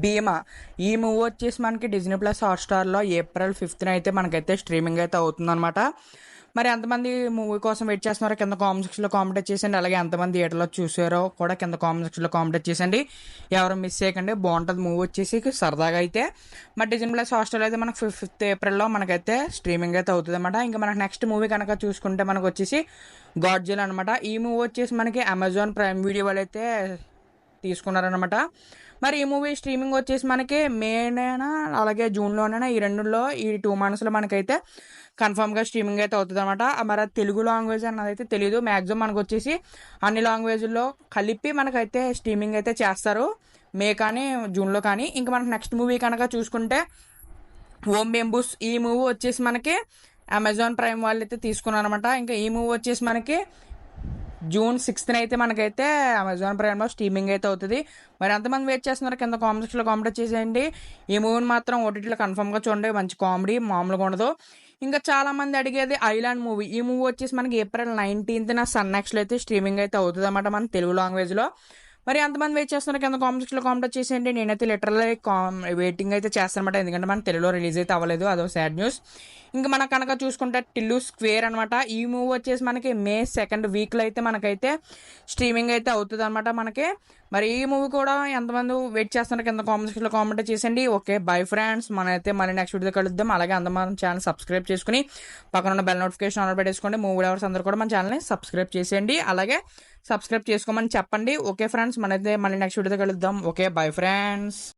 భీమా. ఈ మూవీ వచ్చేసి మనకి డిజ్నీ ప్లస్ హాట్‌స్టార్‌లో ఏప్రిల్ 5న అయితే మనకైతే స్ట్రీమింగ్ అయితే అవుతుందనమాట. మరి ఎంతమంది మూవీ కోసం వెయిట్ చేస్తున్నారో కింద కామెంట్ సెక్షన్‌లో కామెంట్ చేసేయండి. అలాగే ఎంతమంది థియేటర్‌లో చూసారో కూడా కింద కామెంట్ సెక్షన్‌లో కామెంట్ చేసేయండి. ఎవరు మిస్ చేయకండి. బాగుంటుంది మూవీ వచ్చేసి సరదాగా అయితే. మరి డిజ్నీ ప్లస్ హాట్‌స్టార్‌లో అయితే మనకు 5th ఏప్రిల్‌లో మనకైతే స్ట్రీమింగ్ అయితే అవుతుందన్నమాట. ఇంకా మనకు నెక్స్ట్ మూవీ కనుక చూసుకుంటే మనకు వచ్చేసి గాడ్జిల్లా అనమాట. ఈ మూవీ వచ్చేసి మనకి అమెజాన్ ప్రైమ్ వీడియో వాళ్ళైతే తీసుకున్నారనమాట. మరి ఈ మూవీ స్ట్రీమింగ్ వచ్చేసి మనకి మేనేనా అలాగే జూన్లోనైనా ఈ రెండులో ఈ 2 మంత్స్లో మనకైతే కన్ఫామ్గా స్ట్రీమింగ్ అయితే అవుతుంది అనమాట. మరి అది తెలుగు లాంగ్వేజ్ అన్నది అయితే తెలియదు. మ్యాక్సిమం మనకు వచ్చేసి అన్ని లాంగ్వేజ్లో కలిపి మనకైతే స్ట్రీమింగ్ అయితే చేస్తారు మే కానీ జూన్లో కానీ. ఇంకా మనకు నెక్స్ట్ మూవీ కనుక చూసుకుంటే ఓం బెంబూస్. ఈ మూవీ వచ్చేసి మనకి అమెజాన్ ప్రైమ్ వాళ్ళు అయితే తీసుకున్నారనమాట. ఇంకా ఈ మూవీ వచ్చేసి మనకి జూన్ 6న అయితే మనకైతే అమెజాన్ ప్రైమ్లో స్ట్రీమింగ్ అయితే అవుతుంది. మరి ఎంతమంది వెయిట్ చేస్తున్నారు కింద కామెంట్ సెక్షన్లో కామెంట్ చేసేయండి. ఈ మూవీని మాత్రం ఓటీటీలో కన్ఫర్మ్గా చూడండి. మంచి కామెడీ మామూలుగా ఉండదు. ఇంకా చాలామంది అడిగేది ఐలాండ్ మూవీ. ఈ మూవీ వచ్చేసి మనకి ఏప్రిల్ 19న సన్నెక్స్లో అయితే స్ట్రీమింగ్ అయితే అవుతుంది అన్నమాట మన తెలుగు లాంగ్వేజ్లో. మరి ఎంతమంది వెయిట్ చేస్తున్నారు కింద కామెంట్ సెక్షన్లో కామెంట్ చేసేయండి. నేనైతే లిటరల్లీ వెయిటింగ్ అయితే చేస్తానమాట. ఎందుకంటే మన తెలుగులో రిలీజ్ అయితే అవ్వలేదు, అదో సాడ్ న్యూస్. ఇంకా మనకు కనుక చూసుకుంటే టిల్లు స్క్వేర్ అనమాట. ఈ మూవీ వచ్చేసి మనకి మే 2nd వీక్లో అయితే మనకైతే స్ట్రీమింగ్ అయితే అవుతుంది అనమాట మనకి. మరి ఈ మూవీ కూడా ఎంతమంది వెయిట్ చేస్తున్నారు కింద కామెంట్ సెక్షన్లో కామెంట్ చేసేయండి. ఓకే బై ఫ్రెండ్స్, మనమైతే మళ్ళీ నెక్స్ట్ వీడియో కలుద్దాం. అలాగే అందరూ మన ఛానల్ సబ్స్క్రైబ్ చేసుకుని పక్కన ఉన్న బెల్ నోటిఫికేషన్ ఆన్ పెట్టేసుకోండి. మూవీ లవర్స్ అందరూ కూడా మన ఛానల్ని సబ్స్క్రైబ్ చేసేయండి. అలాగే సబ్స్క్రైబ్ చేసుకోమని చెప్పండి. ఓకే ఫ్రెండ్స్, మనైతే మళ్ళీ నెక్స్ట్ వీడియోతో కలుద్దాం. Okay bye friends.